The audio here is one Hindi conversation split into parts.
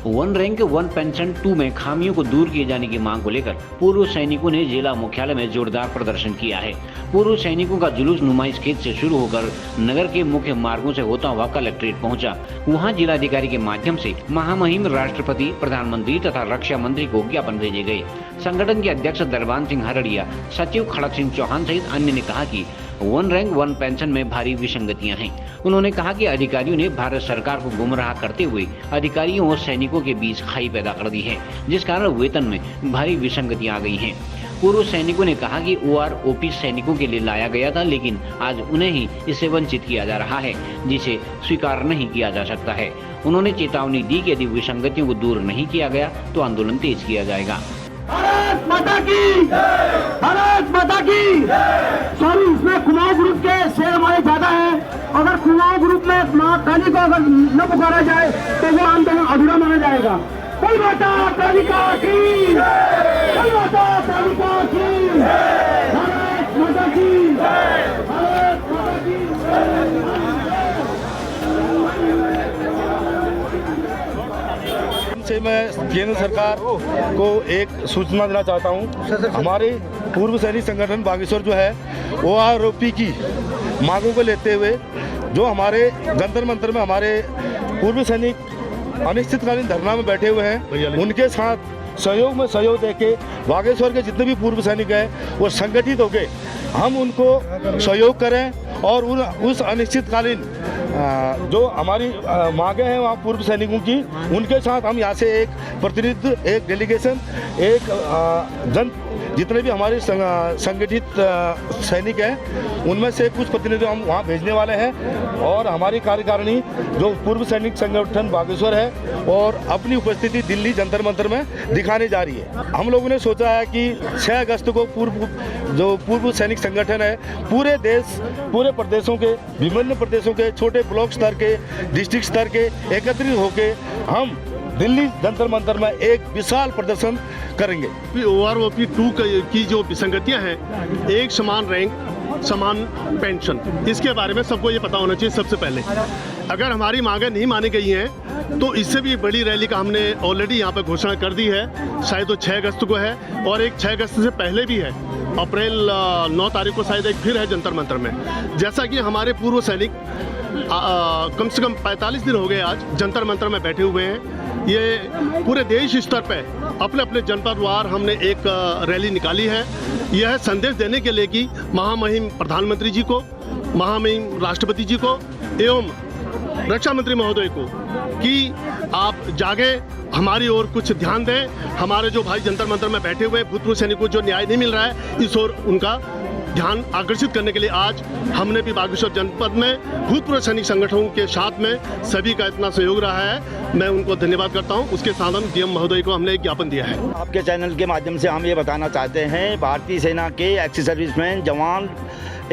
वन रैंक वन पेंशन 2 में खामियों को दूर किए जाने की मांग को लेकर पूर्व सैनिकों ने जिला मुख्यालय में जोरदार प्रदर्शन किया है। पूर्व सैनिकों का जुलूस नुमाइश खेत से शुरू होकर नगर के मुख्य मार्गों से होता हुआ कलेक्ट्रेट पहुंचा। वहां जिलाधिकारी के माध्यम से महामहिम राष्ट्रपति, प्रधानमंत्री तथा रक्षा मंत्री को ज्ञापन भेजे गए। संगठन के अध्यक्ष दरबान सिंह हरड़िया, सचिव खड़क सिंह चौहान सहित अन्य ने कहा कि वन रैंक वन पेंशन में भारी विसंगतियां हैं। उन्होंने कहा कि अधिकारियों ने भारत सरकार को गुमराह करते हुए अधिकारियों और सैनिकों के बीच खाई पैदा कर दी है, जिस कारण वेतन में भारी विसंगतियां आ गई हैं। पूर्व सैनिकों ने कहा कि OROP सैनिकों के लिए लाया गया था, लेकिन आज उन्हें ही इससे वंचित किया जा रहा है, जिसे स्वीकार नहीं किया जा सकता है। उन्होंने चेतावनी दी कि यदि विसंगतियों को दूर नहीं किया गया तो आंदोलन तेज किया जाएगा। भारत माता की, भारत माता की। सॉरी, इसमें कुमाऊं ग्रुप के शेर हमारे ज्यादा है। अगर कुमाऊं ग्रुप में माँ काली को अगर न पुकारा जाए तो वो आंदोलन अधूरा माना जाएगा। कोई माता कालिका की, कोई माता कालिका की, भारत माता की, भारत माता की। से मैं केंद्र सरकार को एक सूचना देना चाहता हूं। हमारे पूर्व सैनिक संगठन बागेश्वर जो है OROP की मांगों को लेते हुए जो हमारे जंतर मंतर में हमारे पूर्व सैनिक अनिश्चितकालीन धरना में बैठे हुए हैं, उनके साथ सहयोग में सहयोग देके बागेश्वर के जितने भी पूर्व सैनिक हैं वो संगठित होके हम उनको सहयोग करें और उस अनिश्चितकालीन जो हमारी मांगे हैं वहाँ पूर्व सैनिकों की, उनके साथ हम यहाँ से एक प्रतिनिधि, एक डेलीगेशन, एक जितने भी हमारे संगठित सैनिक हैं उनमें से कुछ प्रतिनिधि हम वहाँ भेजने वाले हैं। और हमारी कार्यकारिणी जो पूर्व सैनिक संगठन बागेश्वर है और अपनी उपस्थिति दिल्ली जंतर मंतर में दिखाने जा रही है। हम लोगों ने सोचा है कि 6 अगस्त को पूर्व सैनिक संगठन है पूरे देश, पूरे प्रदेशों के, विभिन्न प्रदेशों के, छोटे ब्लॉक स्तर के, डिस्ट्रिक्ट स्तर के एकत्रित होके हम दिल्ली जंतर मंतर में एक विशाल प्रदर्शन करेंगे। OROP 2 की जो विसंगतियां हैं, एक समान रैंक समान पेंशन, इसके बारे में सबको ये पता होना चाहिए। सबसे पहले अगर हमारी मांगें नहीं मानी गई हैं तो इससे भी बड़ी रैली का हमने ऑलरेडी यहाँ पर घोषणा कर दी है। शायद वो 6 अगस्त को है और एक 6 अगस्त से पहले भी है। अप्रैल 9 तारीख को शायद एक फिर है जंतर मंतर में। जैसा कि हमारे पूर्व सैनिक कम से कम 45 दिन हो गए आज जंतर मंतर में बैठे हुए हैं। ये पूरे देश स्तर पे अपने अपने जनपदवार हमने एक रैली निकाली है। यह संदेश देने के लिए कि महामहिम प्रधानमंत्री जी को, महामहिम राष्ट्रपति जी को एवं रक्षा मंत्री महोदय को कि आप जागे, हमारी ओर कुछ ध्यान दें। हमारे जो भाई जंतर मंतर में बैठे हुए भूतपूर्व सैनिकों को जो न्याय नहीं मिल रहा है, इस ओर उनका ध्यान आकर्षित करने के लिए आज हमने भी बागेश्वर जनपद में भूतपूर्व सैनिक संगठनों के साथ में सभी का इतना सहयोग रहा है। मैं उनको धन्यवाद करता हूं। उसके साथ हम DM महोदय को हमने एक ज्ञापन दिया है। आपके चैनल के माध्यम से हम ये बताना चाहते हैं, भारतीय सेना के एक्स सर्विसमैन जवान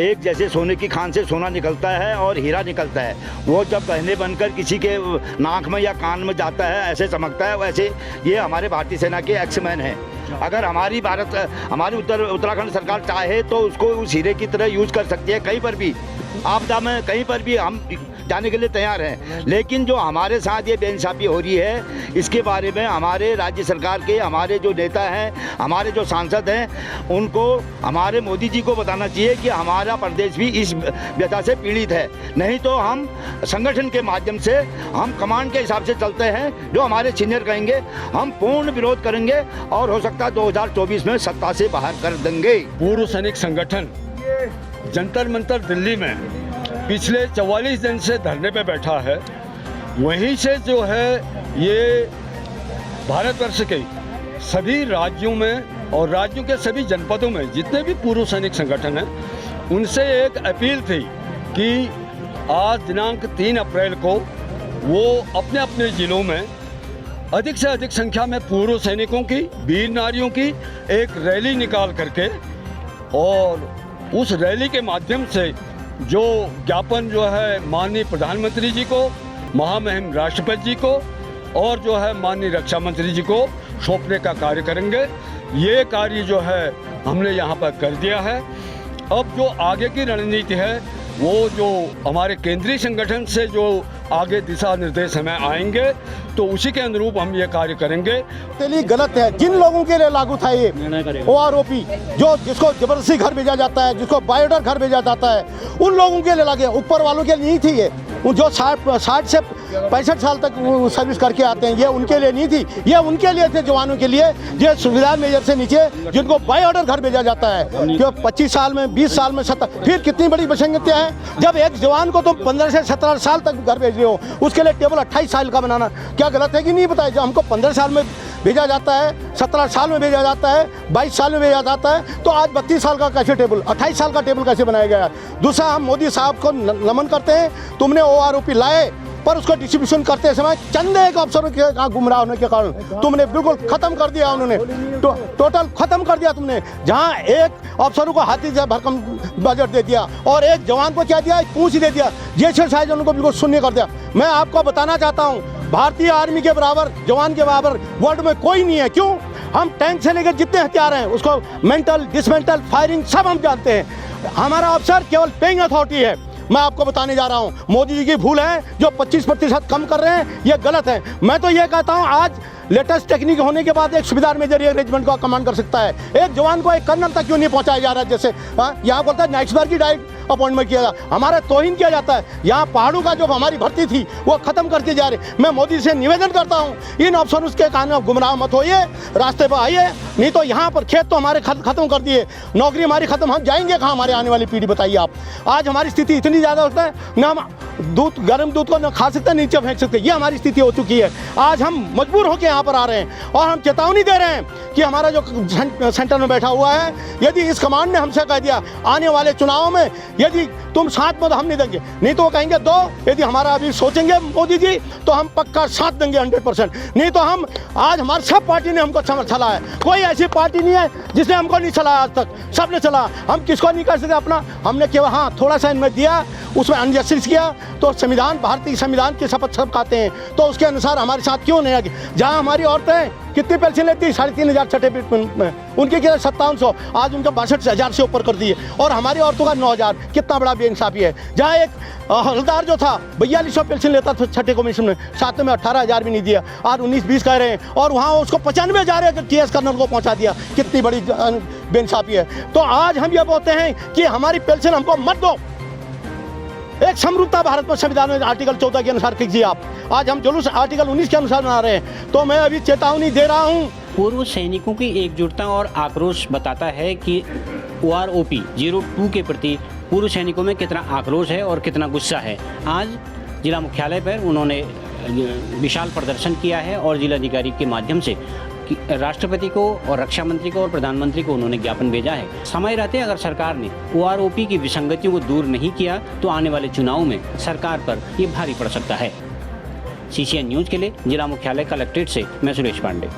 एक जैसे सोने की खान से सोना निकलता है और हीरा निकलता है। वो जब गहने बनकर किसी के नाक में या कान में जाता है ऐसे चमकता है, वैसे ये हमारे भारतीय सेना के एक्समैन हैं। अगर हमारी उत्तराखंड सरकार चाहे तो उसको उस हीरे की तरह यूज कर सकती है। कहीं पर भी आपदा में कहीं पर भी हम जाने के लिए तैयार हैं। लेकिन जो हमारे साथ ये बेइंसाफ़ी हो रही है, इसके बारे में हमारे राज्य सरकार के हमारे जो नेता हैं, हमारे जो सांसद हैं, उनको हमारे मोदी जी को बताना चाहिए कि हमारा प्रदेश भी इस व्यथा से पीड़ित है। नहीं तो हम संगठन के माध्यम से हम कमांड के हिसाब से चलते हैं। जो हमारे सीनियर कहेंगे हम पूर्ण विरोध करेंगे और हो सकता है 2024 में सत्ता से बाहर कर देंगे। पूर्व सैनिक संगठन जंतर मंतर दिल्ली में पिछले 44 दिन से धरने पे बैठा है। वहीं से जो है ये भारतवर्ष के सभी राज्यों में और राज्यों के सभी जनपदों में जितने भी पूर्व सैनिक संगठन हैं, उनसे एक अपील थी कि आज दिनांक 3 अप्रैल को वो अपने अपने ज़िलों में अधिक से अधिक संख्या में पूर्व सैनिकों की, वीर नारियों की एक रैली निकाल करके और उस रैली के माध्यम से जो ज्ञापन जो है माननीय प्रधानमंत्री जी को, महामहिम राष्ट्रपति जी को और जो है माननीय रक्षा मंत्री जी को सौंपने का कार्य करेंगे। ये कार्य जो है हमने यहाँ पर कर दिया है। अब जो आगे की रणनीति है वो जो हमारे केंद्रीय संगठन से जो आगे दिशा निर्देश हमें आएंगे तो उसी के अनुरूप हम ये कार्य करेंगे। के लिए गलत है। जिन लोगों के लिए लागू था ये OROP, जो जिसको जबरदस्ती घर भेजा जाता है, जिसको बायोडर घर भेजा जाता है, उन लोगों के लिए लगे, ऊपर वालों के लिए नहीं थी ये। जो 60 से 65 साल तक वो सर्विस करके आते हैं, ये उनके लिए नहीं थी, ये उनके लिए थे, जवानों के लिए, जो सुविधा मेजर से नीचे जिनको बाय ऑर्डर घर भेजा जाता है। क्यों 25 साल में, 20 साल में, 70, फिर कितनी बड़ी विसंगतियाँ हैं। जब एक जवान को तुम 15 से 17 साल तक घर भेज रहे हो, उसके लिए टेबल 28 साल का बनाना क्या गलत है कि नहीं? बताइए, जब हमको 15 साल में भेजा जाता है, 17 साल में भेजा जाता है, 22 साल में भेजा जाता है, तो आज 32 साल का कैसे टेबल, 28 साल का टेबल कैसे बनाया गया? दूसरा, हम मोदी साहब को नमन करते हैं, तुमने OROP लाए, पर उसको डिस्ट्रीब्यूशन करते समय चंद एक अफसरों के गुमराह होने के कारण तुमने बिल्कुल खत्म कर दिया, उन्होंने टोटल खत्म कर दिया तुमने। जहां एक अफसरों को हाथी से भरकम बजट दे दिया और एक जवान को क्या दिया, पूंछ दे दिया, जैसे शायद उनको बिल्कुल शून्य कर दिया। मैं आपको बताना चाहता हूं, भारतीय आर्मी के बराबर, जवान के बराबर वर्ल्ड में कोई नहीं है। क्यों? हम टैंक से लेकर जितने हथियार हैं उसको मेंटल, डिसमेंटल, फायरिंग सब हम जानते हैं। हमारा अफसर केवल पेइंग अथॉरिटी है। मैं आपको बताने जा रहा हूं, मोदी जी की भूल है जो 25% कम कर रहे हैं, ये गलत है। मैं तो ये कहता हूं, आज लेटेस्ट टेक्निक होने के बाद एक सुबेदार मेजर ये रेजिमेंट को कमांड कर सकता है। एक जवान को एक कर्नल तक क्यों नहीं पहुंचाया जा रहा है? जैसे यहाँ बोलता है नाइट्सबर्ग की डाइट अपॉइंटमेंट किया जाता, हमारा तौहीन किया जाता है। यहाँ पहाड़ों का जो हमारी भर्ती थी वो खत्म करके जा रहे। मैं मोदी से निवेदन करता हूँ, इन अफसरों के कारण गुमराह मत होइए, रास्ते पर आइए, नहीं तो यहाँ पर खेत तो हमारे खत्म कर दिए, नौकरी हमारी खत्म, हम जाएंगे कहाँ? हमारे आने वाली पीढ़ी बताइए आप। आज हमारी स्थिति इतनी ज़्यादा होता है, न हम दूध, गर्म दूध को न खा सकते, नीचे फेंक सकते, ये हमारी स्थिति हो चुकी है। आज हम मजबूर होकर यहाँ पर आ रहे हैं और हम चेतावनी दे रहे हैं कि हमारा जो सेंटर में बैठा हुआ है, यदि इस कमांड ने हमसे कह दिया आने वाले चुनाव में यदि तुम साथ में, तो हम नहीं देंगे, नहीं तो वो कहेंगे दो। यदि हमारा अभी सोचेंगे मोदी जी तो हम पक्का साथ देंगे 100%, नहीं तो हम, आज हमारे सब पार्टी ने हमको चला है, कोई ऐसी पार्टी नहीं है जिसने हमको नहीं चलाया आज तक, सबने चला। हम किसको नहीं कर सकते अपना, हमने केवल हाँ थोड़ा सा इनमें दिया, उसमें अनजस्टिस किया, तो संविधान, भारतीय संविधान की शपथ सब खाते हैं, तो उसके अनुसार हमारे साथ क्यों नहीं आगे? जहाँ हमारी औरतें कितनी पेंशन लेती है, 3,500 छठे में, उनके क्या 5700, आज उनका 62,000 से ऊपर कर दिए, और हमारी औरतों का 9,000। कितना बड़ा बेइंसाफी है। जहाँ एक हवलदार जो था 4200 पेंशन लेता था छठे कमीशन में, साथ में 18,000 भी नहीं दिया, आज 19-20 कह रहे हैं, और वहाँ उसको 95,000 TS कर्नल को पहुँचा दिया। कितनी बड़ी बेइंसाफी है। तो आज हम ये बोलते हैं कि हमारी पेंशन हमको मत दो। एक समरूपता भारत में संविधान में आर्टिकल 14 के अनुसार कीजिए आप। आज हम जुलूस आर्टिकल 19 के अनुसार बना रहे हैं, तो मैं अभी चेतावनी दे रहा हूँ। पूर्व सैनिकों की एकजुटता और आक्रोश बताता है कि OROP 02 के प्रति पूर्व सैनिकों में कितना आक्रोश है और कितना गुस्सा है। आज जिला मुख्यालय पर उन्होंने विशाल प्रदर्शन किया है और जिलाधिकारी के माध्यम से राष्ट्रपति को और रक्षा मंत्री को और प्रधानमंत्री को उन्होंने ज्ञापन भेजा है। समय रहते अगर सरकार ने OROP की विसंगतियों को दूर नहीं किया तो आने वाले चुनाव में सरकार पर ये भारी पड़ सकता है। CCN न्यूज़ के लिए जिला मुख्यालय कलेक्ट्रेट से मैं सुरेश पांडे।